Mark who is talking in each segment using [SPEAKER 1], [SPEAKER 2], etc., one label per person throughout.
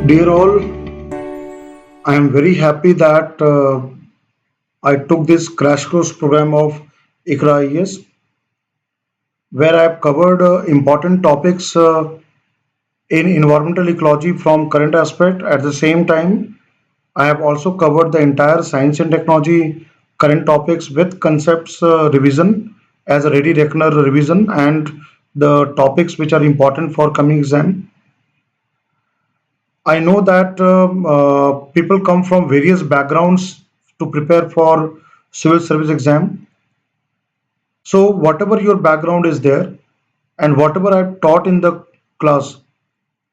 [SPEAKER 1] Dear all, I am very happy that I took this crash course program of ICRA IES, where I have covered important topics in environmental ecology from current aspect. At the same time, I have also covered the entire science and technology current topics with concepts revision as a ready reckoner revision and the topics which are important for coming exam. I know that people come from various backgrounds to prepare for civil service exam. So whatever your background is there and whatever I've taught in the class,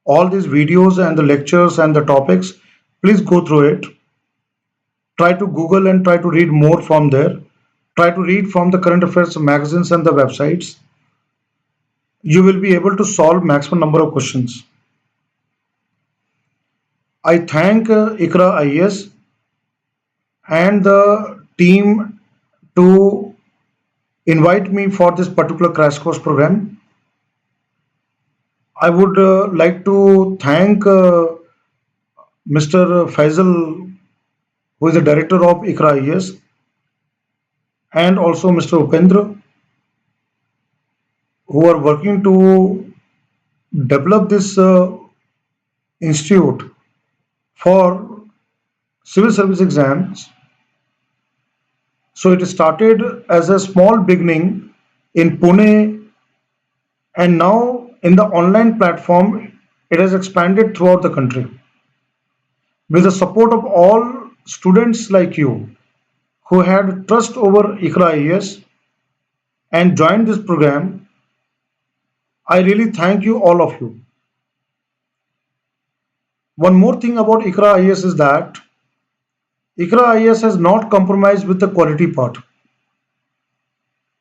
[SPEAKER 1] all these videos and the lectures and the topics, please go through it. Try to Google and try to read more from there. Try to read from the current affairs magazines and the websites. You will be able to solve maximum number of questions. I thank ICRA IAS and the team to invite me for this particular crash course program. I would like to thank Mr. Faisal, who is the director of ICRA IAS, and also Mr. Upendra, who are working to develop this institute for civil service exams. So it started as a small beginning in Pune, and now in the online platform, it has expanded throughout the country. With the support of all students like you who had trust over ICRA IAS and joined this program, I really thank you, all of you. One more thing about ICRA IAS is that ICRA IAS has not compromised with the quality part.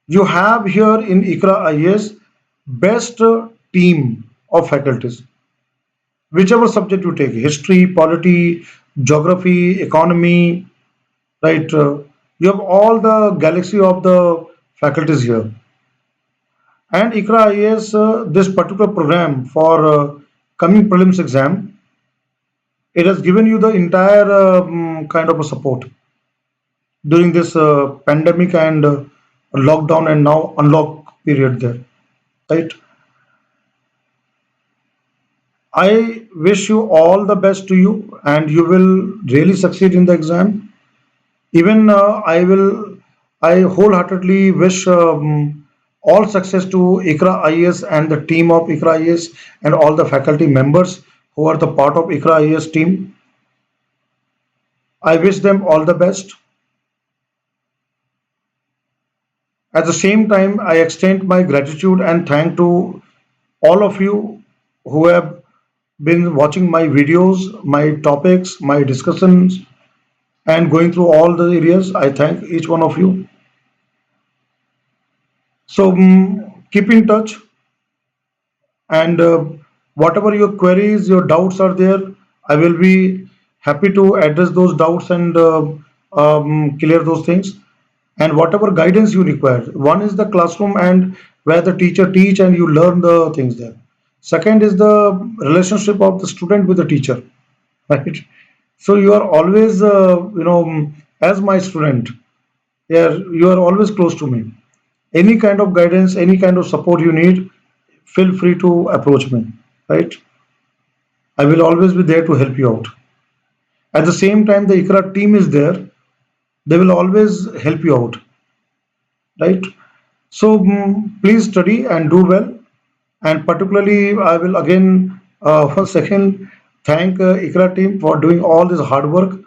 [SPEAKER 1] You have here in ICRA IAS best team of faculties. Whichever subject you take, history, polity, geography, economy, right? You have all the galaxy of the faculties here. And ICRA IAS, this particular program for coming prelims exam, it has given you the entire kind of a support during this pandemic and lockdown and now unlock period there, right? I wish you all the best to you and you will really succeed in the exam. Even I wholeheartedly wish all success to ICRA IAS and the team of ICRA IAS and all the faculty members who are the part of ICRA IAS team. I wish them all the best. At the same time, I extend my gratitude and thank to all of you who have been watching my videos, my topics, my discussions, and going through all the areas. I thank each one of you. So keep in touch, and whatever your queries, your doubts are there, I will be happy to address those doubts and clear those things. And whatever guidance you require, one is the classroom and where the teacher teach and you learn the things there. Second is the relationship of the student with the teacher, right? So you are always as my student, yeah, you are always close to me. Any kind of guidance, any kind of support you need, feel free to approach me, right? I will always be there to help you out. At the same time, the ICRA team is there. They will always help you out, right? So please study and do well. And particularly, I will again once again thank ICRA team for doing all this hard work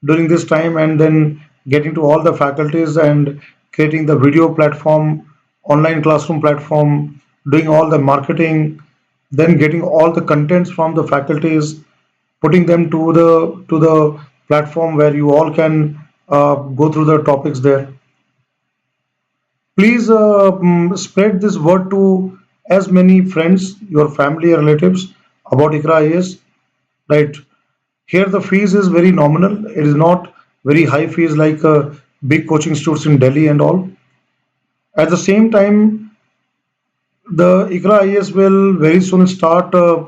[SPEAKER 1] during this time and then getting to all the faculties and creating the video platform, online classroom platform, doing all the marketing, then getting all the contents from the faculties, putting them to the platform where you all can go through the topics there. Please spread this word to as many friends, your family, relatives about ICRA IAS. Right. Here the fees is very nominal. It is not very high fees like big coaching institutes in Delhi and all. At the same time, the ICRA IAS will very soon start a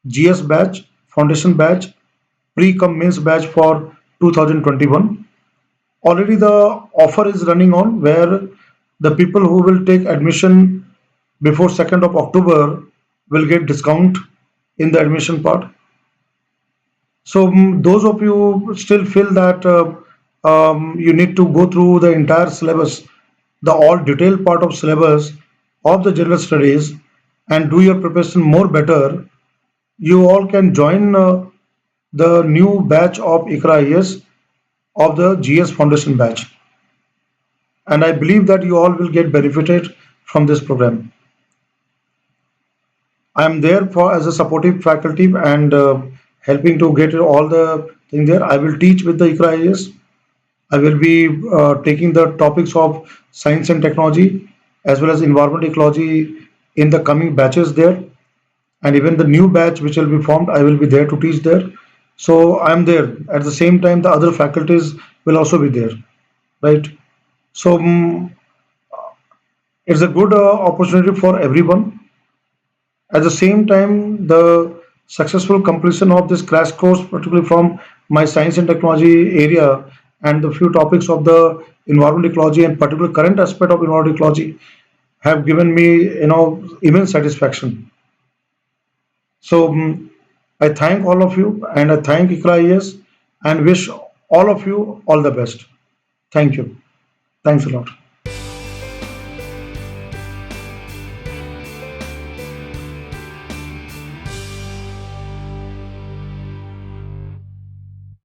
[SPEAKER 1] GS batch foundation batch, pre-cum mains batch for 2021. Already the offer is running on where the people who will take admission before 2nd of October will get discount in the admission part. So those of you who still feel that you need to go through the entire syllabus, the all detailed part of syllabus of the general studies and do your preparation more better, you all can join the new batch of ICRA IAS of the GS Foundation batch. And I believe that you all will get benefited from this program. I am there for as a supportive faculty and helping to get all the thing there. I will teach with the ICRA IAS. I will be taking the topics of science and technology as well as environment ecology in the coming batches there, and even the new batch which will be formed, I will be there to teach there. So I'm there. At the same time, the other faculties will also be there, right? So it's a good opportunity for everyone. At the same time, the successful completion of this crash course, particularly from my science and technology area and the few topics of the environment ecology and particular current aspect of environment ecology have given me, immense satisfaction. So I thank all of you and I thank ICRA IAS and wish all of you all the best. Thank you. Thanks a lot.